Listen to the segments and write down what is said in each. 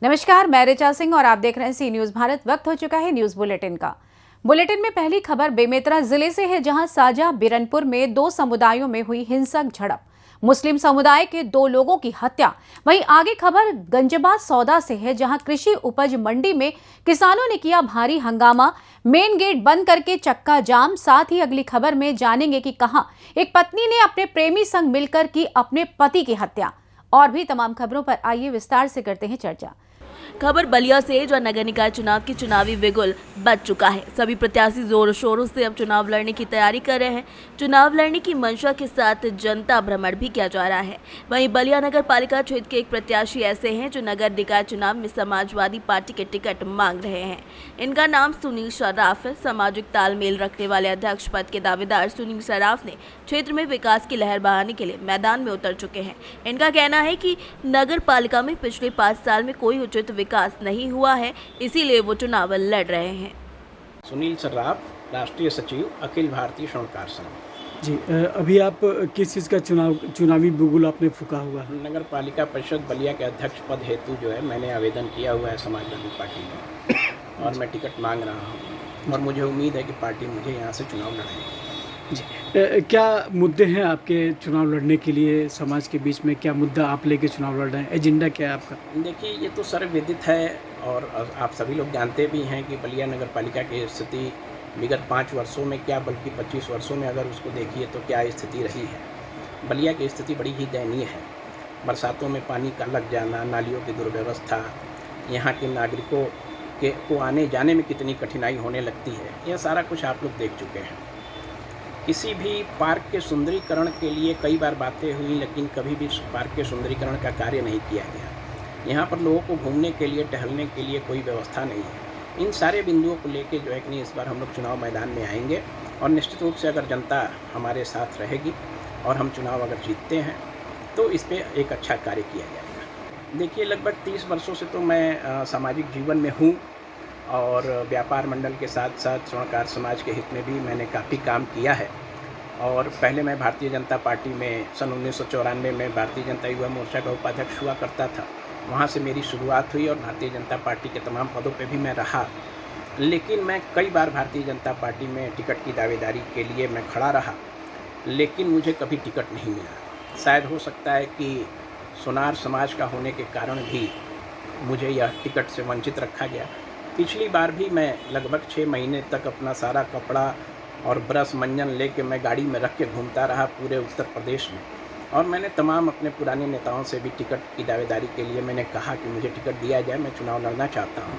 नमस्कार, मैं ऋचा सिंह और आप देख रहे हैं सी न्यूज भारत। वक्त हो चुका है न्यूज बुलेटिन का। बुलेटिन में पहली खबर बेमेतरा जिले से है, जहां साजा बिरनपुर में दो समुदायों में हुई हिंसक झड़प, मुस्लिम समुदाय के 2 लोगों की हत्या। वहीं आगे खबर गंजबा सौदा से है, जहां कृषि उपज मंडी में किसानों ने किया भारी हंगामा, मेन गेट बंद करके चक्का जाम। साथ ही अगली खबर में जानेंगे कि कहां एक पत्नी ने अपने प्रेमी संग मिलकर की अपने पति की हत्या। और भी तमाम खबरों पर आइए विस्तार से करते हैं चर्चा। खबर बलिया से, जो नगर निकाय चुनाव की चुनावी बिगुल बज चुका है। सभी प्रत्याशी जोर शोरों से अब चुनाव लड़ने की तैयारी कर रहे हैं। चुनाव लड़ने की मंशा के साथ जनता भ्रमण भी किया जा रहा है। वहीं बलिया नगर पालिका क्षेत्र के एक प्रत्याशी ऐसे हैं जो नगर निकाय चुनाव में समाजवादी पार्टी के टिकट मांग रहे हैं। इनका नाम सुनील सराफ है। सामाजिक तालमेल रखने वाले अध्यक्ष पद के दावेदार सुनील सराफ ने क्षेत्र में विकास की लहर बहाने के लिए मैदान में उतर चुके हैं। इनका कहना है कि नगर पालिका में पिछले 5 साल में कोई उचित विकास नहीं हुआ है, इसीलिए वो चुनाव लड़ रहे हैं। सुनील सराफ, राष्ट्रीय सचिव, अखिल भारतीय स्वर्णकार संघ। जी, अभी आप किस चीज़ का चुनावी बुगुल आपने फूका हुआ है? नगर पालिका परिषद बलिया के अध्यक्छ पद हेतु जो है मैंने आवेदन किया हुआ है समाजवादी पार्टी में, और मैं टिकट मांग रहा हूँ और मुझे उम्मीद है कि पार्टी मुझे यहाँ से चुनाव लड़ाएगी। जी, क्या मुद्दे हैं आपके चुनाव लड़ने के लिए? समाज के बीच में क्या मुद्दा आप लेके चुनाव लड़ रहे हैं? एजेंडा क्या है आपका? देखिए, ये तो सर्वविदित है और आप सभी लोग जानते भी हैं कि बलिया नगर पालिका की स्थिति विगत 5 वर्षों में क्या बल्कि 25 वर्षों में अगर उसको देखिए तो क्या स्थिति रही है। बलिया की स्थिति बड़ी ही दयनीय है। बरसातों में पानी का लग जाना, नालियों की दुर्व्यवस्था, यहाँ के नागरिकों को आने जाने में कितनी कठिनाई होने लगती है, यह सारा कुछ आप लोग देख चुके हैं। किसी भी पार्क के सुंदरीकरण के लिए कई बार बातें हुई, लेकिन कभी भी पार्क के सुंदरीकरण का कार्य नहीं किया गया। यहाँ पर लोगों को घूमने के लिए, टहलने के लिए कोई व्यवस्था नहीं है। इन सारे बिंदुओं को लेके जो है कि नहीं, इस बार हम लोग चुनाव मैदान में आएंगे और निश्चित रूप से अगर जनता हमारे साथ रहेगी और हम चुनाव अगर जीतते हैं तो इस पर एक अच्छा कार्य किया जाएगा। देखिए, लगभग 30 वर्षों से तो मैं सामाजिक जीवन में हूँ और व्यापार मंडल के साथ साथ स्वर्णकार समाज के हित में भी मैंने काफ़ी काम किया है। और पहले मैं भारतीय जनता पार्टी में सन 1994 में भारतीय जनता युवा मोर्चा का उपाध्यक्ष हुआ करता था। वहाँ से मेरी शुरुआत हुई और भारतीय जनता पार्टी के तमाम पदों पे भी मैं रहा। लेकिन मैं कई बार भारतीय जनता पार्टी में टिकट की दावेदारी के लिए मैं खड़ा रहा, लेकिन मुझे कभी टिकट नहीं मिला। शायद हो सकता है कि सोनार समाज का होने के कारण भी मुझे यह टिकट से वंचित रखा गया। पिछली बार भी मैं लगभग 6 महीने तक अपना सारा कपड़ा और ब्रश मंजन लेके मैं गाड़ी में रख के घूमता रहा पूरे उत्तर प्रदेश में, और मैंने तमाम अपने पुराने नेताओं से भी टिकट की दावेदारी के लिए मैंने कहा कि मुझे टिकट दिया जाए, मैं चुनाव लड़ना चाहता हूं।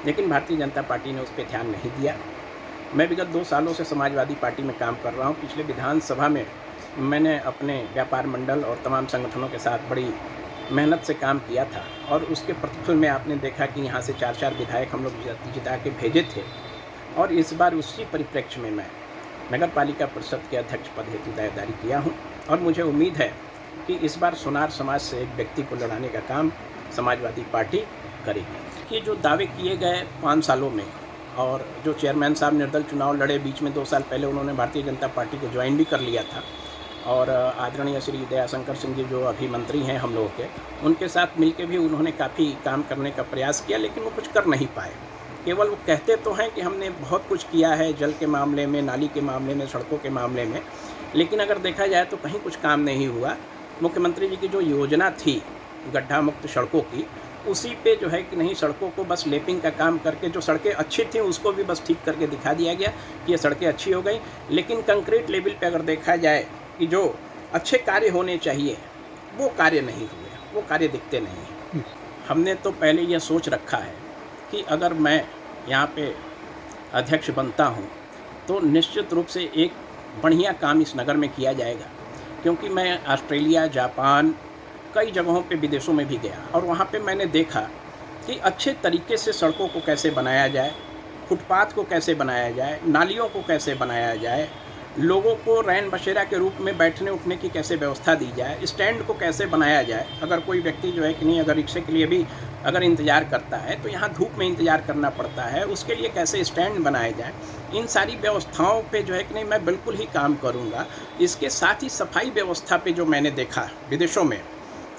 लेकिन भारतीय जनता पार्टी ने उस पर ध्यान नहीं दिया। मैं विगत 2 सालों से समाजवादी पार्टी में काम कर रहा हूं। पिछले विधानसभा में मैंने अपने व्यापार मंडल और तमाम संगठनों के साथ बड़ी मेहनत से काम किया था, और उसके प्रतिफल में आपने देखा कि यहाँ से 4 विधायक हम लोग जिता के भेजे थे। और इस बार उसी परिप्रेक्ष्य में मैं नगर पालिका परिषद के अध्यक्ष पद हेतु दावेदारी किया हूं, और मुझे उम्मीद है कि इस बार सोनार समाज से एक व्यक्ति को लड़ाने का काम समाजवादी पार्टी करेगी। कि जो दावे किए गए 5 सालों में, और जो चेयरमैन साहब निर्दल चुनाव लड़े, बीच में 2 साल पहले उन्होंने भारतीय जनता पार्टी को ज्वाइन भी कर लिया था, और आदरणीय श्री दयाशंकर सिंह जी जो अभी मंत्री हैं हम लोगों के, उनके साथ मिलकर भी उन्होंने काफ़ी काम करने का प्रयास किया, लेकिन वो कुछ कर नहीं पाए। केवल वो कहते तो हैं कि हमने बहुत कुछ किया है जल के मामले में, नाली के मामले में, सड़कों के मामले में, लेकिन अगर देखा जाए तो कहीं कुछ काम नहीं हुआ। मुख्यमंत्री जी की जो योजना थी गड्ढा मुक्त सड़कों की, उसी पे जो है कि नहीं, सड़कों को बस लेपिंग का काम करके जो सड़कें अच्छी थी उसको भी बस ठीक करके दिखा दिया गया कि ये सड़कें अच्छी हो गई, लेकिन कंक्रीट लेवल पे अगर देखा जाए कि जो अच्छे कार्य होने चाहिए वो कार्य नहीं हुए, वो कार्य दिखते नहीं हैं। हमने तो पहले यह सोच रखा है कि अगर मैं यहाँ पे अध्यक्ष बनता हूँ तो निश्चित रूप से एक बढ़िया काम इस नगर में किया जाएगा, क्योंकि मैं ऑस्ट्रेलिया, जापान, कई जगहों पे विदेशों में भी गया, और वहाँ पे मैंने देखा कि अच्छे तरीके से सड़कों को कैसे बनाया जाए, फुटपाथ को कैसे बनाया जाए, नालियों को कैसे बनाया जाए, लोगों को रैन बसेरा के रूप में बैठने उठने की कैसे व्यवस्था दी जाए, स्टैंड को कैसे बनाया जाए। अगर कोई व्यक्ति जो है कि नहीं, अगर रिक्शे के लिए भी अगर इंतज़ार करता है तो यहाँ धूप में इंतज़ार करना पड़ता है, उसके लिए कैसे स्टैंड बनाए जाए, इन सारी व्यवस्थाओं पे जो है कि नहीं मैं बिल्कुल ही काम करूँगा। इसके साथ ही सफाई व्यवस्था पे जो मैंने देखा विदेशों में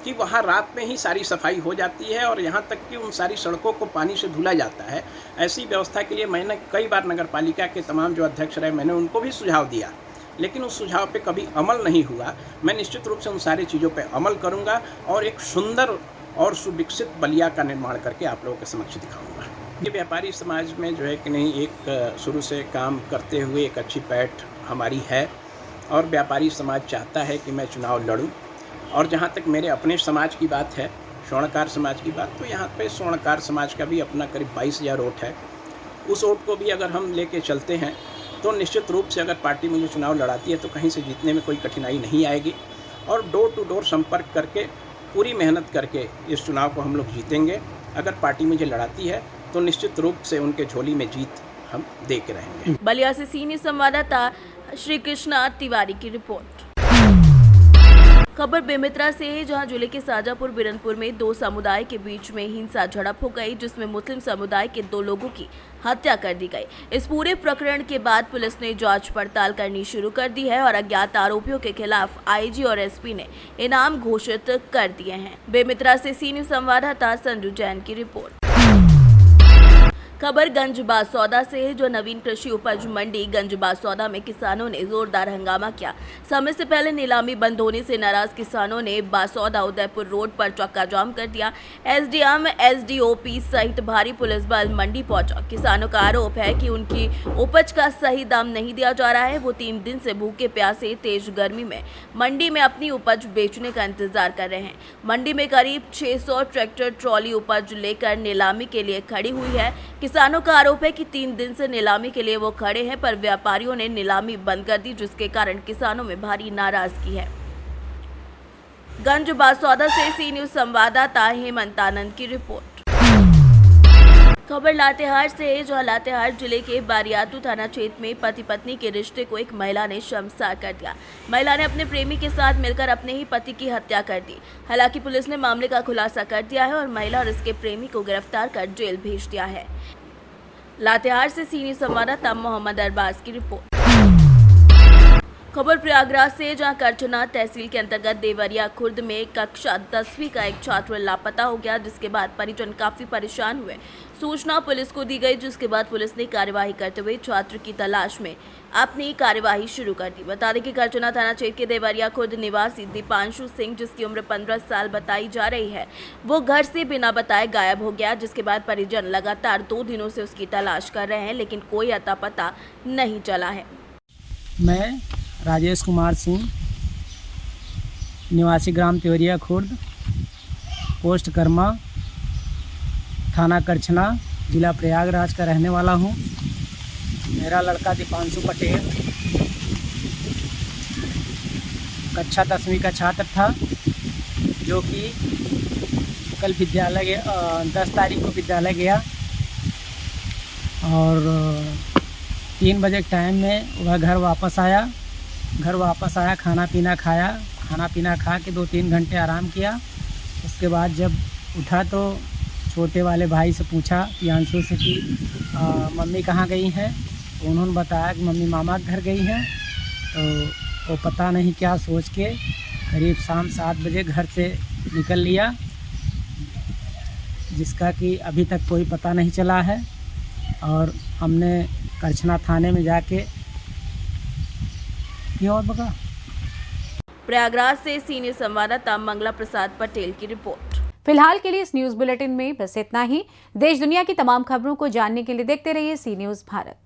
कि वहाँ रात में ही सारी सफाई हो जाती है और यहाँ तक कि उन सारी सड़कों को पानी से धुला जाता है। ऐसी व्यवस्था के लिए मैंने कई बार नगर पालिका के तमाम जो अध्यक्ष रहे, मैंने उनको भी सुझाव दिया, लेकिन उस सुझाव पे कभी अमल नहीं हुआ। मैं निश्चित रूप से उन सारी चीज़ों पे अमल करूँगा और एक सुंदर और सुविकसित बलिया का निर्माण करके आप लोगों के समक्ष दिखाऊँगा। ये व्यापारी समाज में जो है कि नहीं, एक शुरू से काम करते हुए एक अच्छी पैठ हमारी है और व्यापारी समाज चाहता है कि मैं चुनाव लड़ूं। और जहाँ तक मेरे अपने समाज की बात है, स्वर्णकार समाज की बात, तो यहाँ पे स्वर्णकार समाज का भी अपना करीब 22,000 वोट है। उस वोट को भी अगर हम लेके चलते हैं तो निश्चित रूप से अगर पार्टी मुझे चुनाव लड़ाती है तो कहीं से जीतने में कोई कठिनाई नहीं आएगी और डोर टू डोर संपर्क करके पूरी मेहनत करके इस चुनाव को हम लोग जीतेंगे। अगर पार्टी मुझे लड़ाती है तो निश्चित रूप से उनके झोली में जीत हम दे के रहेंगे। बलिया से सीनियर संवाददाता श्री कृष्णा तिवारी की रिपोर्ट। खबर बेमेतरा से है, जहां जिले के साजापुर बिरनपुर में दो समुदाय के बीच में हिंसा झड़प हो गई, जिसमें मुस्लिम समुदाय के 2 लोगों की हत्या कर दी गई। इस पूरे प्रकरण के बाद पुलिस ने जांच पड़ताल करनी शुरू कर दी है और अज्ञात आरोपियों के खिलाफ आईजी और एसपी ने इनाम घोषित कर दिए हैं। बेमेतरा से सीनियर संवाददाता संजू जैन की रिपोर्ट। खबर गंज बासौदा से है, जो नवीन कृषि उपज मंडी गंज बासौदा में किसानों ने जोरदार हंगामा किया। समय से पहले नीलामी बंद होने से नाराज किसानों ने बासौदा उदयपुर रोड पर चक्का जाम कर दिया। एसडीएम एसडीओपी सहित भारी पुलिस बल मंडी पहुंचा। किसानों का आरोप है कि उनकी उपज का सही दाम नहीं दिया जा रहा है। वो 3 दिन से भूखे प्यासे तेज गर्मी में मंडी में अपनी उपज बेचने का इंतजार कर रहे हैं। मंडी में करीब 600 ट्रैक्टर ट्रॉली उपज लेकर नीलामी के लिए खड़ी हुई है। किसानों का आरोप है कि 3 दिन से नीलामी के लिए वो खड़े हैं, पर व्यापारियों ने नीलामी बंद कर दी, जिसके कारण किसानों में भारी नाराजगी है। गंज बासौदा से सीनियर संवाददाता हेमंत आनंद की रिपोर्ट। खबर लातेहार से है, जहां लातेहार जिले के बारियातू थाना क्षेत्र में पति पत्नी के रिश्ते को एक महिला ने शर्मसार कर दिया। महिला ने अपने प्रेमी के साथ मिलकर अपने ही पति की हत्या कर दी। हालांकि पुलिस ने मामले का खुलासा कर दिया है और महिला और इसके प्रेमी को गिरफ्तार कर जेल भेज दिया है। लातेहार से सीनियर संवाददाता मोहम्मद अरबाज की रिपोर्ट। खबर प्रयागराज से, जहां करछना तहसील के अंतर्गत देवरिया खुर्द में कक्षा 10वीं का एक छात्र लापता हो गया, जिसके बाद परिजन काफी परेशान हुए। सूचना पुलिस को दी गई, जिसके बाद पुलिस ने कार्यवाही करते हुए छात्र की तलाश में अपनी कार्यवाही शुरू कर दी। बता दें कि करछना थाना क्षेत्र के देवरिया खुर्द निवासी दीपांशु सिंह, जिसकी उम्र 15 साल बताई जा रही है, वो घर से बिना बताए गायब हो गया, जिसके बाद परिजन लगातार 2 दिनों से उसकी तलाश कर रहे हैं, लेकिन कोई अता पता नहीं चला है। मैं राजेश कुमार सिंह, निवासी ग्राम देवरिया खुर्द, पोस्ट कर्मा, थाना करछना, जिला प्रयागराज का रहने वाला हूँ। मेरा लड़का दीपांशु पटेल कक्षा 10वीं का छात्र था, जो कि कल विद्यालय 10 तारीख को विद्यालय गया और 3 बजे के टाइम में वह घर वापस आया। खाना पीना खा के 2-3 घंटे आराम किया। उसके बाद जब उठा तो छोटे वाले भाई से पूछा प्रियांशु से कि मम्मी कहाँ गई हैं। तो उन्होंने बताया कि मम्मी मामा के घर गई हैं। तो वो पता नहीं क्या सोच के करीब शाम 7 बजे घर से निकल लिया, जिसका कि अभी तक कोई पता नहीं चला है। और हमने करछना थाने में जाके प्रयागराज से सीनियर संवाददाता मंगला प्रसाद पटेल की रिपोर्ट। फिलहाल के लिए इस न्यूज बुलेटिन में बस इतना ही। देश दुनिया की तमाम खबरों को जानने के लिए देखते रहिए सी न्यूज भारत।